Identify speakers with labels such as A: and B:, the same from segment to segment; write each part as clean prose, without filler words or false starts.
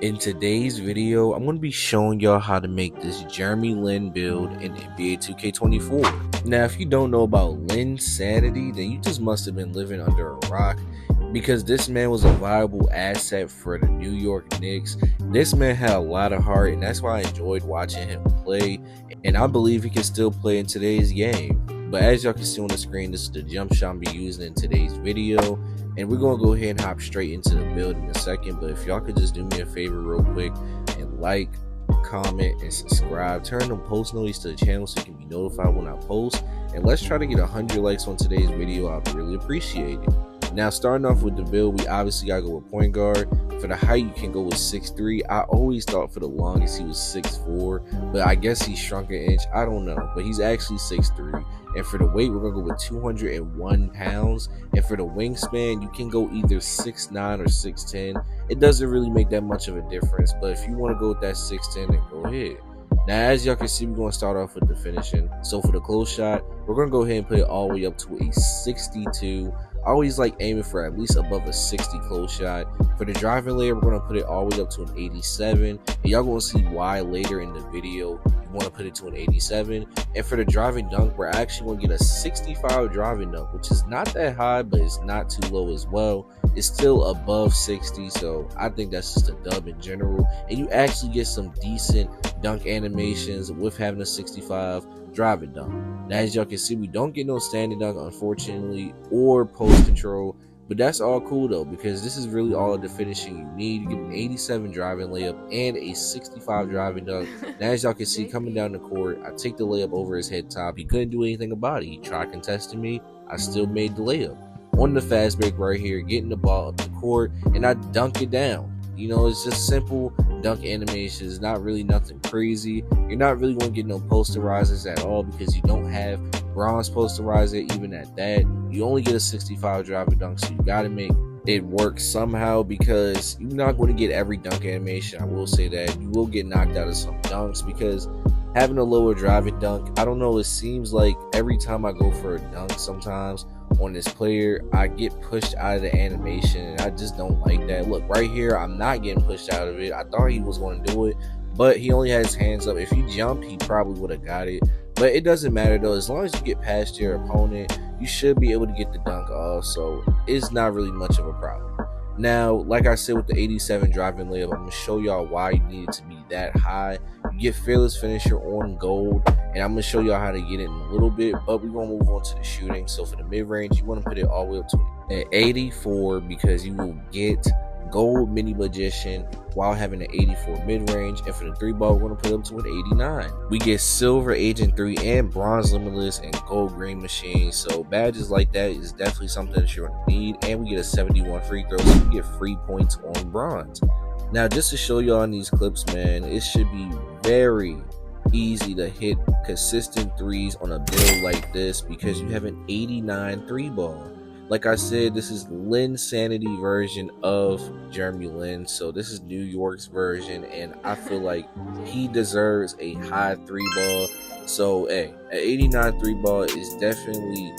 A: In today's video, I'm going to be showing y'all how to make this Jeremy Lin build in NBA 2K24. Now, if you don't know about LINSANITY, then you just must have been living under a rock, because this man was a viable asset for the New York Knicks. This man had a lot of heart, and that's why I enjoyed watching him play, and I believe he can still play in today's game. But as y'all can see on the screen, this is the jump shot I'm be using in today's video. And we're going to go ahead and hop straight into the build in a second. But if y'all could just do me a favor real quick and like, comment, and subscribe. Turn on post notice to the channel so you can be notified when I post. And let's try to get 100 likes on today's video. I'd really appreciate it. Now, starting off with the build, we obviously got to go with point guard. For the height, you can go with 6'3". I always thought for the longest he was 6'4", but I guess he shrunk an inch. I don't know, but he's actually 6'3". And for the weight, we're going to go with 201 pounds. And for the wingspan, you can go either 6'9" or 6'10". It doesn't really make that much of a difference, but if you want to go with that 6'10", then go ahead. Now, as y'all can see, we're going to start off with the finishing. So for the close shot, we're going to go ahead and put it all the way up to a 62. I always like aiming for at least above a 60 close shot. For the driving layer, we're going to put it all the way up to an 87. And y'all going to see why later in the video you want to put it to an 87. And for the driving dunk, we're actually going to get a 65 driving dunk, which is not that high, but it's not too low as well. It's still above 60, so I think that's just a dub in general. And you actually get some decent dunk animations with having a 65 driving dunk. Now, as y'all can see, we don't get no standing dunk, unfortunately, or post control, but that's all cool though, because this is really all of the finishing you need. You get an 87 driving layup and a 65 driving dunk. Now, as y'all can see, coming down the court, I take the layup over his head top. He couldn't do anything about it. He tried contesting me. I still made the layup. On the fast break right here, getting the ball up the court, and I dunk it down. You know, it's just simple dunk animation. It's not really nothing crazy. You're not really going to get no posterizers at all because you don't have bronze posterizer. Even at that, you only get a 65 driving dunk, so you got to make it work somehow, because you're not going to get every dunk animation. I will say that you will get knocked out of some dunks because having a lower driving dunk, I don't know, it seems like every time I go for a dunk sometimes on this player, I get pushed out of the animation, and I just don't like that. Look, right here, I'm not getting pushed out of it. I thought he was going to do it, but he only had his hands up. If he jumped, he probably would have got it, but it doesn't matter though. As long as you get past your opponent, you should be able to get the dunk off, so it's not really much of a problem. Now, like I said, with the 87 driving layup, I'm going to show y'all why you need it to be that high. You get fearless finisher on gold, and I'm going to show y'all how to get it in a little bit, but we're going to move on to the shooting. So for the mid-range, you want to put it all the way up to an 84, because you will get gold mini magician while having an 84 mid-range. And for the 3-ball, we're going to put it up to an 89. We get silver agent 3 and bronze limitless and gold green machine, so badges like that is definitely something that you're going to need. And we get a 71 free throw, so you get free points on bronze. Now, just to show y'all in these clips, man, it should be very easy to hit consistent threes on a build like this, because you have an 89 3-ball. Like I said, this is LINSANITY version of Jeremy Lin, so this is New York's version, and I feel like he deserves a high 3-ball. So, hey, an 89 3-ball is definitely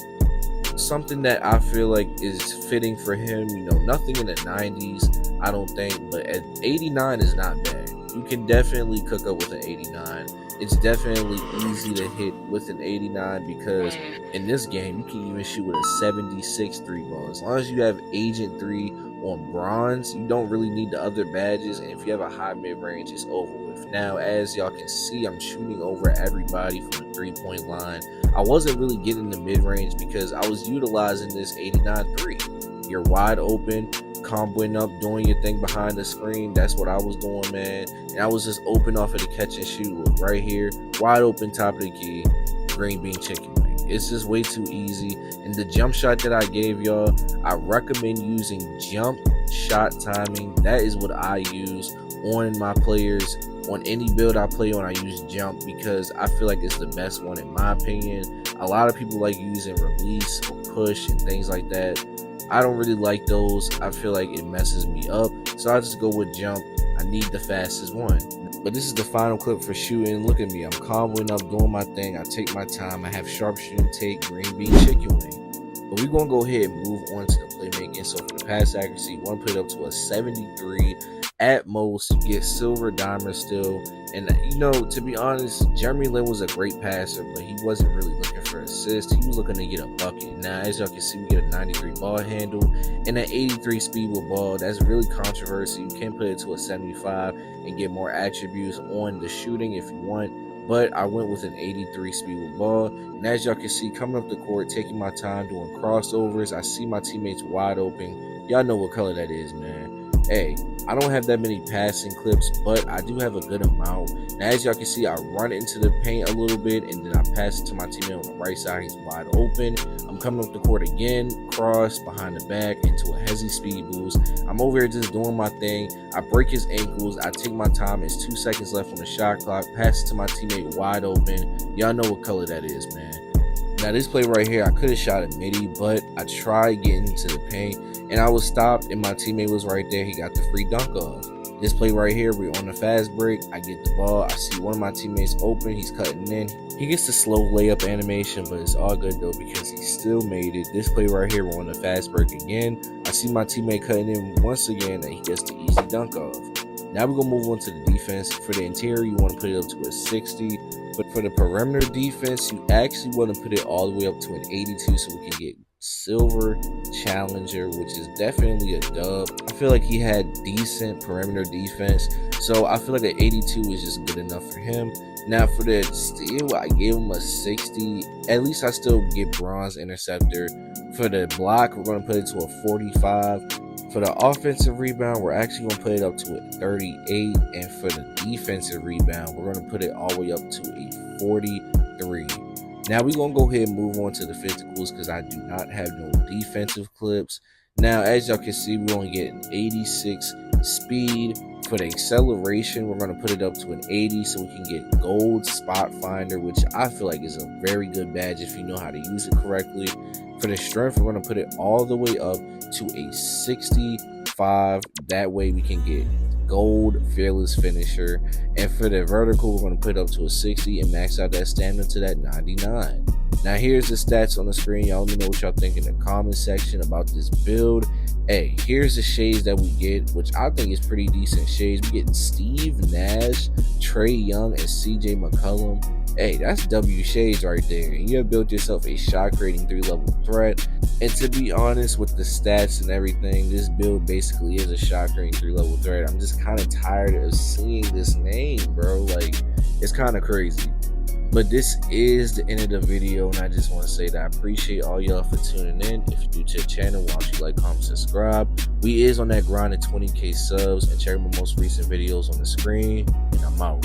A: something that I feel like is fitting for him. You know, nothing in the 90s, I don't think, but at 89 is not bad. You can definitely cook up with an 89. It's definitely easy to hit with an 89, because in this game you can even shoot with a 76 3-ball. As long as you have agent 3 on bronze, you don't really need the other badges, and if you have a high mid-range, it's over with. Now, as y'all can see, I'm shooting over everybody from the 3-point line. I wasn't really getting the mid-range because I was utilizing this 89 3. You're wide open, comboing up, doing your thing behind the screen. That's what I was doing, man. And I was just open off of the catch and shoot. Look, right here, wide open, top of the key, green bean chicken wing. It's just way too easy. And the jump shot that I gave y'all, I recommend using jump shot timing. That is what I use on my players. On any build I play on, I use jump, because I feel like it's the best one in my opinion. A lot of people like using release or push and things like that. I don't really like those. I feel like it messes me up, so I just go with jump. I need the fastest one. But this is the final clip for shooting. Look at me, I'm comboing up, doing my thing. I take my time. I have sharpshooting, take green bean chicken wing. But we're gonna go ahead and move on to the playmaking. So for the pass accuracy, you want to put it up to a 73. at most you get silver, diamond still. And you know, to be honest, Jeremy Lin was a great passer, but he wasn't really looking for assists. He was looking to get a bucket. Now, as y'all can see, we get a 93 ball handle and an 83 speed with ball. That's really controversial. You can put it to a 75 and get more attributes on the shooting if you want. But I went with an 83 speed with ball. And as y'all can see, coming up the court, taking my time, doing crossovers. I see my teammates wide open. Y'all know what color that is, man. Hey, I don't have that many passing clips, but I do have a good amount. And as y'all can see, I run into the paint a little bit, and then I pass it to my teammate on the right side. He's wide open. I'm coming up the court again, cross behind the back into a hezzy speed boost. I'm over here just doing my thing. I break his ankles. I take my time. It's 2 seconds left on the shot clock. Pass it to my teammate wide open. Y'all know what color that is, man. Now this play right here, I could have shot a midi, but I tried getting into the paint and I was stopped, and my teammate was right there. He got the free dunk off. This play right here, we're on the fast break. I get the ball. I see one of my teammates open. He's cutting in. He gets the slow layup animation, but it's all good though because he still made it. This play right here, we're on the fast break again. I see my teammate cutting in once again, and he gets the easy dunk off. Now we're going to move on to the defense. For the interior, you want to put it up to a 60. But for the perimeter defense, you actually want to put it all the way up to an 82 so we can get silver challenger, which is definitely a dub. I feel like he had decent perimeter defense, so I feel like an 82 is just good enough for him. Now for the steal, I gave him a 60. At least I still get bronze interceptor. For the block, we're going to put it to a 45. For the offensive rebound, we're actually going to put it up to a 38. And for the defensive rebound, we're going to put it all the way up to a 43. Now we're going to go ahead and move on to the physicals because I do not have no defensive clips. Now, as y'all can see, we only get an 86 speed. For the acceleration, we're going to put it up to an 80 so we can get gold spot finder, which I feel like is a very good badge if you know how to use it correctly. For the strength, we're going to put it all the way up to a 65. That way we can get gold fearless finisher. And for the vertical, we're going to put it up to a 60 and max out that stamina to that 99. Now here's the stats on the screen. Y'all let me know what y'all think in the comment section about this build. Hey, here's the shades that we get, which I think is pretty decent shades. We get Steve Nash, Trey Young, and CJ McCollum. Hey, that's W shades right there. And you have built yourself a shot creating 3-level threat. And to be honest, with the stats and everything, this build basically is a shot creating 3-level threat. I'm just kind of tired of seeing this name, bro. Like, it's kind of crazy. But this is the end of the video, and I just want to say that I appreciate all y'all for tuning in. If you're new to the channel, why don't you like, comment, subscribe. We is on that grind of 20K subs, and check my most recent videos on the screen, and I'm out.